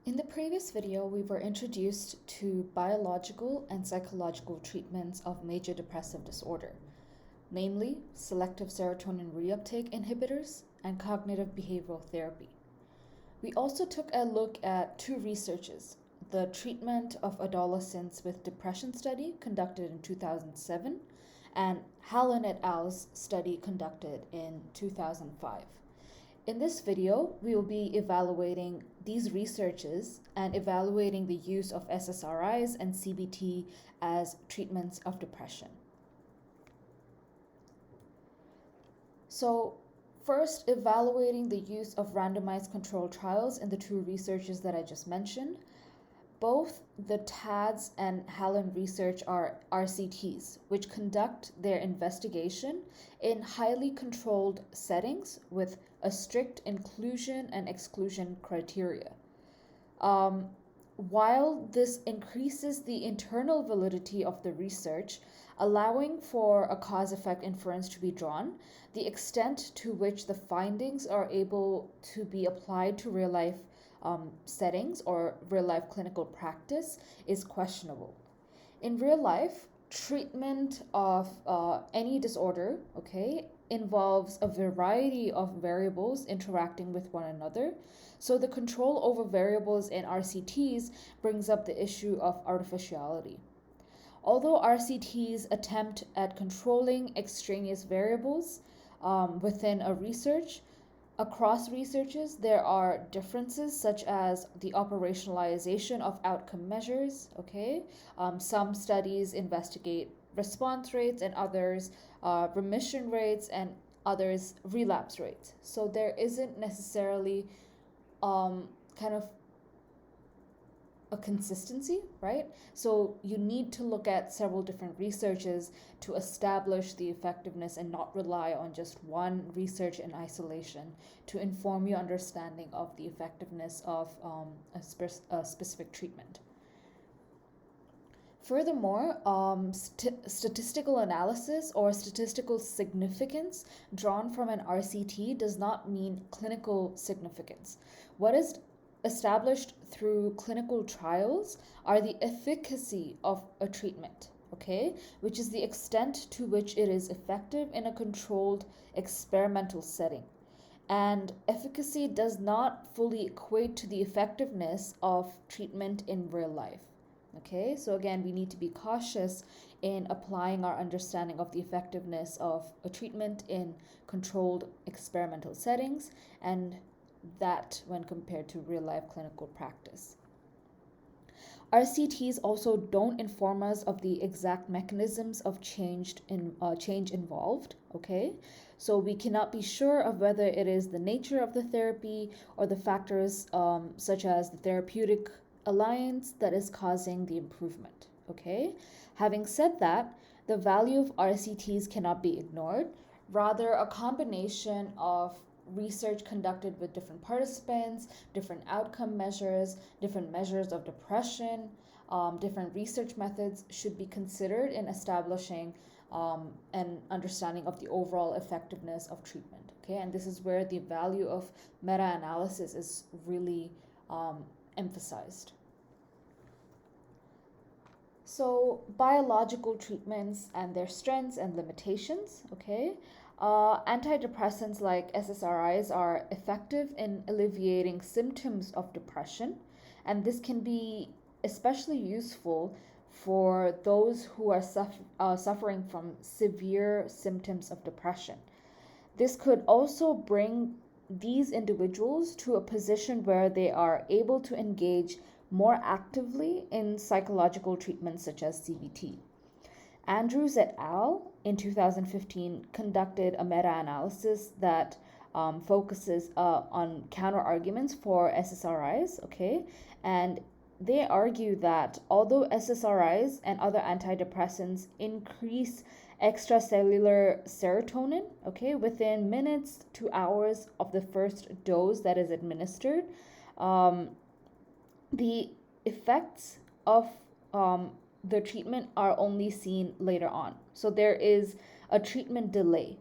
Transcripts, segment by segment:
In the previous video, we were introduced to biological and psychological treatments of major depressive disorder, namely selective serotonin reuptake inhibitors and cognitive behavioral therapy. We also took a look at two researches, the treatment of adolescents with depression study conducted in 2007 and Hallen et al.'s study conducted in 2005. In this video, we will be evaluating these researches and evaluating the use of SSRIs and CBT as treatments of depression. So, first, evaluating the use of randomized controlled trials in the two researches that I just mentioned. Both the TADS and Hallen research are RCTs, which conduct their investigation in highly controlled settings with a strict inclusion and exclusion criteria. While this increases the internal validity of the research, allowing for a cause-effect inference to be drawn, the extent to which the findings are able to be applied to real-life settings or real-life clinical practice is questionable. In real life, treatment of any disorder, involves a variety of variables interacting with one another. So the control over variables in RCTs brings up the issue of artificiality. Although RCTs attempt at controlling extraneous variables within a research, across researches, there are differences such as the operationalization of outcome measures, some studies investigate response rates and others remission rates and others relapse rates. So there isn't necessarily kind of a consistency, right? So you need to look at several different researches to establish the effectiveness and not rely on just one research in isolation to inform your understanding of the effectiveness of a specific treatment. Furthermore, statistical analysis or statistical significance drawn from an RCT does not mean clinical significance. What is established through clinical trials are the efficacy of a treatment, which is the extent to which it is effective in a controlled experimental setting. And efficacy does not fully equate to the effectiveness of treatment in real life. So again, we need to be cautious in applying our understanding of the effectiveness of a treatment in controlled experimental settings and that when compared to real-life clinical practice. RCTs also don't inform us of the exact mechanisms of change involved, So we cannot be sure of whether it is the nature of the therapy or the factors such as the therapeutic alliance that is causing the improvement, Having said that, the value of RCTs cannot be ignored. Rather, a combination of research conducted with different participants, different outcome measures, different measures of depression, different research methods should be considered in establishing an understanding of the overall effectiveness of treatment. And this is where the value of meta-analysis is really emphasized. So biological treatments and their strengths and limitations, antidepressants like SSRIs are effective in alleviating symptoms of depression, and this can be especially useful for those who are suffering from severe symptoms of depression. This could also bring these individuals to a position where they are able to engage more actively in psychological treatments such as CBT. Andrews et al. In 2015 conducted a meta-analysis that focuses on counter-arguments for SSRIs, and they argue that although SSRIs and other antidepressants increase extracellular serotonin, within minutes to hours of the first dose that is administered, the effects of the treatment are only seen later on. So there is a treatment delay.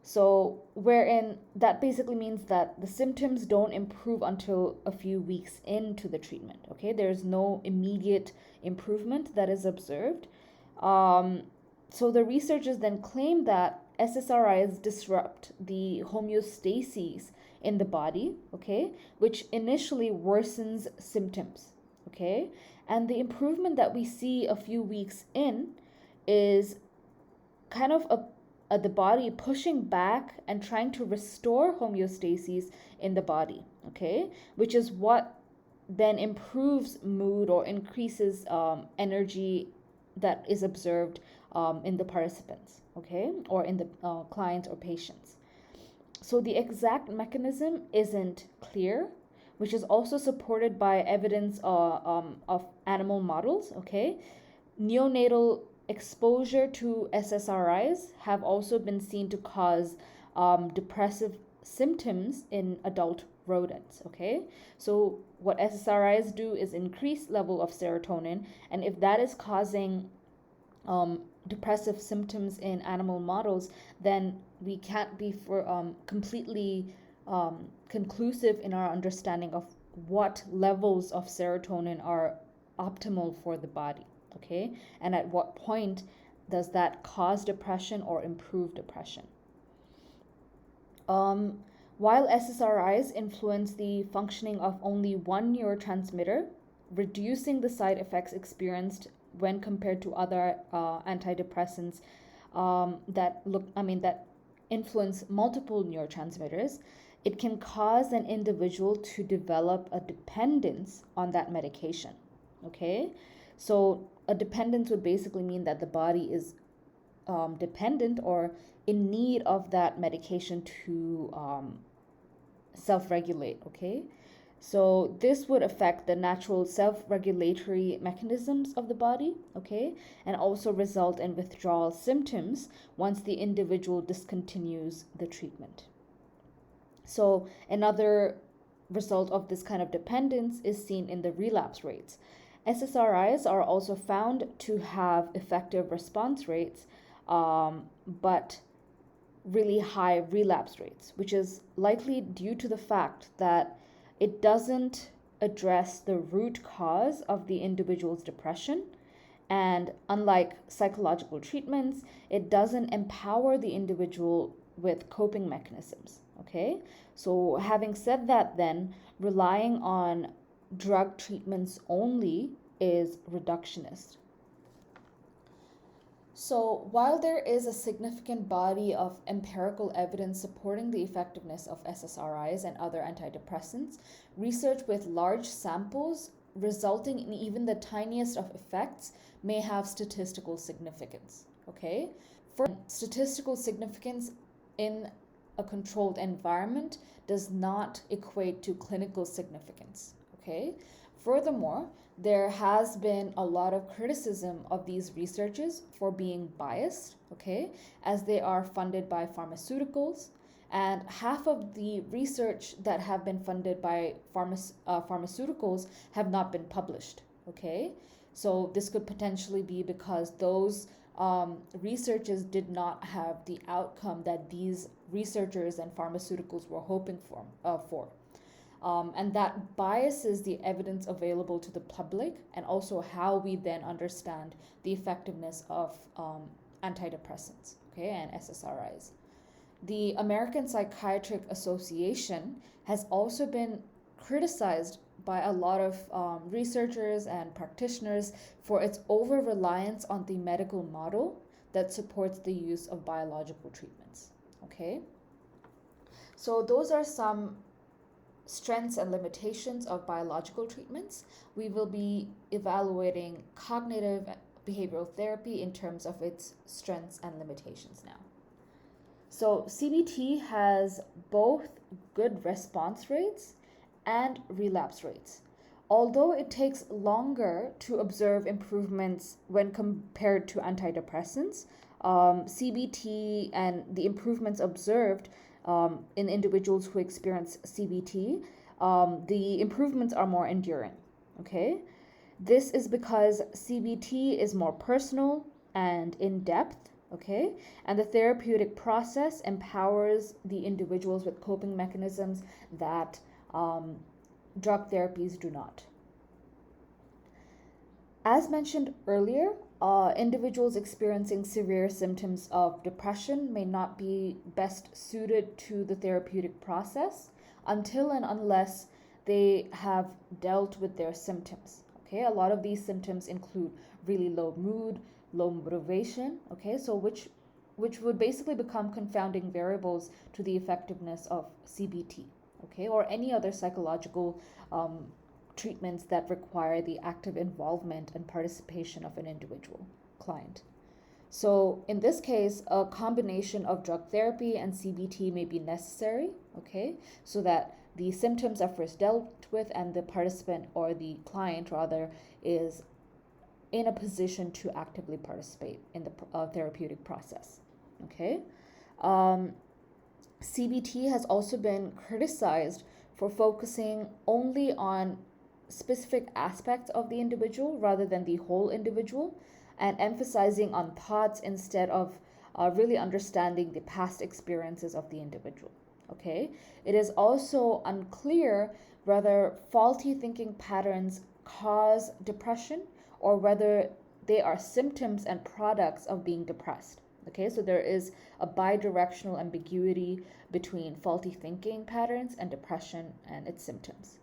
So, wherein that basically means that the symptoms don't improve until a few weeks into the treatment. Okay, there's no immediate improvement that is observed. Um, so, the researchers then claim that SSRIs disrupt the homeostasis in the body, okay, which initially worsens symptoms, okay, and the improvement that we see a few weeks in is kind of the body pushing back and trying to restore homeostasis in the body, okay, which is what then improves mood or increases energy that is observed in the participants, okay, or in the clients or patients. So the exact mechanism isn't clear, which is also supported by evidence of animal models, okay. Neonatal exposure to SSRIs have also been seen to cause depressive symptoms in adult rodents, okay? So what SSRIs do is increase level of serotonin, and if that is causing depressive symptoms in animal models, then we can't be completely conclusive in our understanding of what levels of serotonin are optimal for the body, okay? And at what point does that cause depression or improve depression? While SSRIs influence the functioning of only one neurotransmitter, reducing the side effects experienced when compared to other antidepressants that influence multiple neurotransmitters, it can cause an individual to develop a dependence on that medication. Okay, so a dependence would basically mean that the body is dependent or in need of that medication to self-regulate. Okay, so this would affect the natural self-regulatory mechanisms of the body, okay, and also result in withdrawal symptoms once the individual discontinues the treatment. So another result of this kind of dependence is seen in the relapse rates. SSRIs are also found to have effective response rates, but really high relapse rates, which is likely due to the fact that it doesn't address the root cause of the individual's depression. And unlike psychological treatments, it doesn't empower the individual with coping mechanisms. Okay, so having said that, then relying on drug treatments only is reductionist. So, while there is a significant body of empirical evidence supporting the effectiveness of SSRIs and other antidepressants, research with large samples resulting in even the tiniest of effects may have statistical significance. Okay? For statistical significance in a controlled environment does not equate to clinical significance. Okay? Furthermore, there has been a lot of criticism of these researches for being biased, okay, as they are funded by pharmaceuticals, and half of the research that have been funded by pharmaceuticals have not been published, okay. So this could potentially be because those researches did not have the outcome that these researchers and pharmaceuticals were hoping for. And that biases the evidence available to the public and also how we then understand the effectiveness of antidepressants, okay, and SSRIs. The American Psychiatric Association has also been criticized by a lot of researchers and practitioners for its over-reliance on the medical model that supports the use of biological treatments, okay? So those are some strengths and limitations of biological treatments. We will be evaluating cognitive behavioral therapy in terms of its strengths and limitations now. So CBT has both good response rates and relapse rates. Although it takes longer to observe improvements when compared to antidepressants, CBT and the improvements observed in individuals who experience CBT, the improvements are more enduring, okay? This is because CBT is more personal and in depth, okay? And the therapeutic process empowers the individuals with coping mechanisms that drug therapies do not. As mentioned earlier, individuals experiencing severe symptoms of depression may not be best suited to the therapeutic process until and unless they have dealt with their symptoms. Okay, a lot of these symptoms include really low mood, low motivation, okay, so which would basically become confounding variables to the effectiveness of CBT, okay, or any other psychological treatments that require the active involvement and participation of an individual client. So in this case, a combination of drug therapy and CBT may be necessary, okay, so that the symptoms are first dealt with and the participant, or the client rather, is in a position to actively participate in the therapeutic process, okay. CBT has also been criticized for focusing only on specific aspects of the individual rather than the whole individual, and emphasizing on thoughts instead of really understanding the past experiences of the individual. Okay, it is also unclear whether faulty thinking patterns cause depression or whether they are symptoms and products of being depressed. Okay, so there is a bidirectional ambiguity between faulty thinking patterns and depression and its symptoms.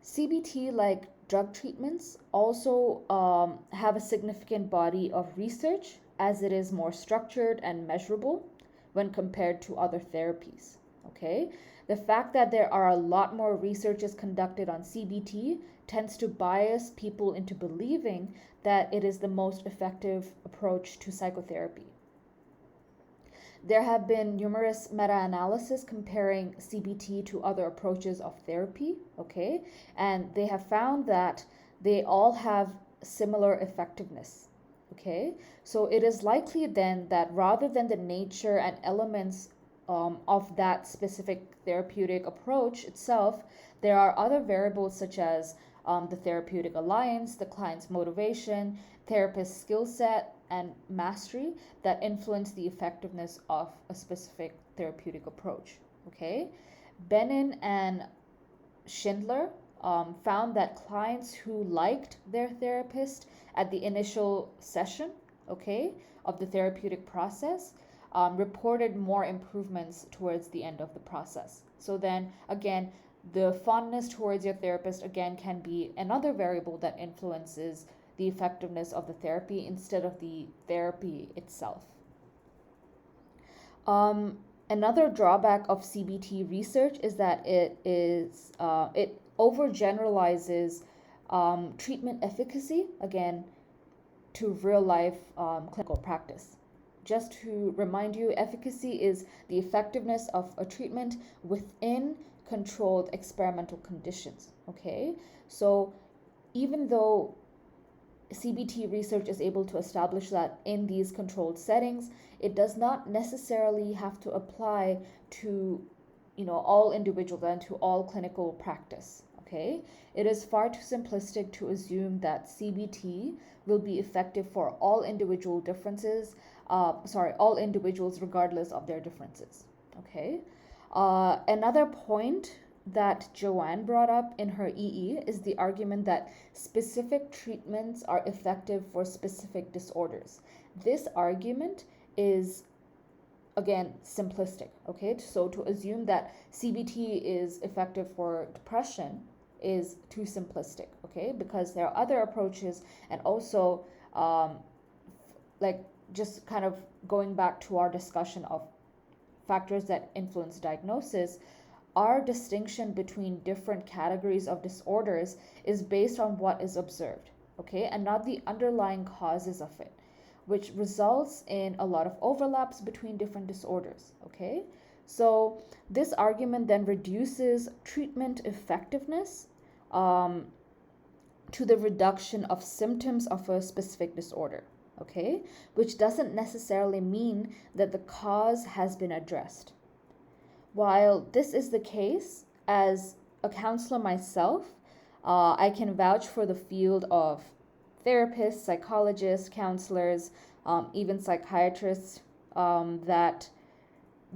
CBT, like drug treatments, also have a significant body of research, as it is more structured and measurable when compared to other therapies. Okay, the fact that there are a lot more researches conducted on CBT tends to bias people into believing that it is the most effective approach to psychotherapy. There have been numerous meta-analyses comparing CBT to other approaches of therapy, okay? And they have found that they all have similar effectiveness, okay? So it is likely then that rather than the nature and elements of that specific therapeutic approach itself, there are other variables such as the therapeutic alliance, the client's motivation, therapist's skill set, and mastery that influence the effectiveness of a specific therapeutic approach. Okay, Benin and Schindler found that clients who liked their therapist at the initial session, okay, of the therapeutic process reported more improvements towards the end of the process. So then again, the fondness towards your therapist again can be another variable that influences the effectiveness of the therapy instead of the therapy itself. Another drawback of CBT research is that it overgeneralizes treatment efficacy, again, to real life clinical practice. Just to remind you, efficacy is the effectiveness of a treatment within controlled experimental conditions, okay? So even though CBT research is able to establish that in these controlled settings, it does not necessarily have to apply to, all individuals and to all clinical practice, okay? It is far too simplistic to assume that CBT will be effective for all individual differences, all individuals regardless of their differences, okay? Another point that Joanne brought up in her EE is the argument that specific treatments are effective for specific disorders. This argument is, again, simplistic, okay? So to assume that CBT is effective for depression is too simplistic, okay? Because there are other approaches, and also just kind of going back to our discussion of factors that influence diagnosis, our distinction between different categories of disorders is based on what is observed, okay, and not the underlying causes of it, which results in a lot of overlaps between different disorders, okay? So this argument then reduces treatment effectiveness to the reduction of symptoms of a specific disorder, okay, which doesn't necessarily mean that the cause has been addressed. While this is the case, as a counselor myself, I can vouch for the field of therapists, psychologists, counselors, even psychiatrists, that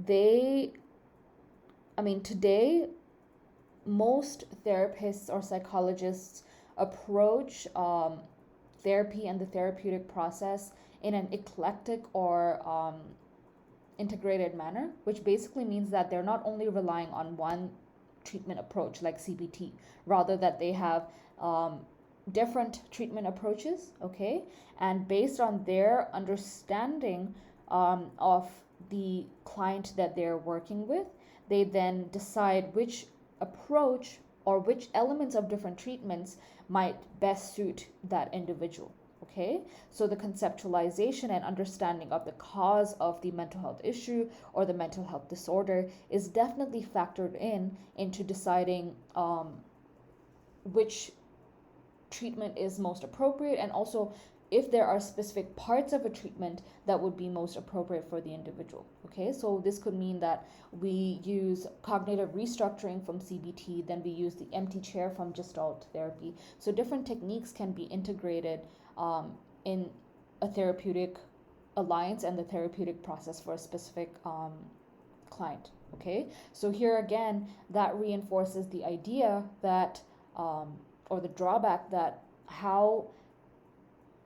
they, today, most therapists or psychologists approach therapy and the therapeutic process in an eclectic or integrated manner, which basically means that they're not only relying on one treatment approach like CBT, rather that they have different treatment approaches, okay? And based on their understanding of the client that they're working with, they then decide which approach or which elements of different treatments might best suit that individual. Okay, so the conceptualization and understanding of the cause of the mental health issue or the mental health disorder is definitely factored into deciding which treatment is most appropriate, and also if there are specific parts of a treatment that would be most appropriate for the individual. Okay, so this could mean that we use cognitive restructuring from CBT, then we use the empty chair from Gestalt therapy. So different techniques can be integrated in a therapeutic alliance and the therapeutic process for a specific client. Okay, so here again, that reinforces the idea that, or the drawback that how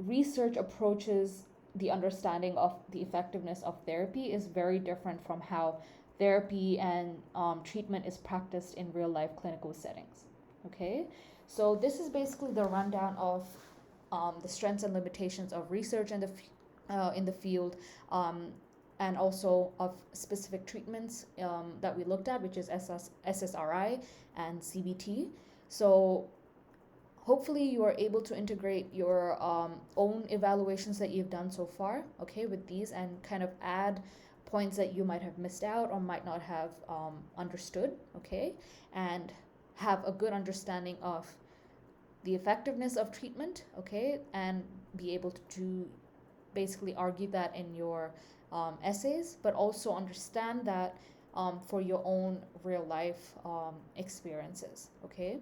research approaches the understanding of the effectiveness of therapy is very different from how therapy and treatment is practiced in real life clinical settings. Okay, so this is basically the rundown of the strengths and limitations of research in the field, and also of specific treatments that we looked at, which is SSRI and CBT. So hopefully you are able to integrate your own evaluations that you've done so far, okay, with these, and kind of add points that you might have missed out or might not have understood, okay, and have a good understanding of the effectiveness of treatment, okay, and be able to basically argue that in your essays, but also understand that for your own real life experiences, okay.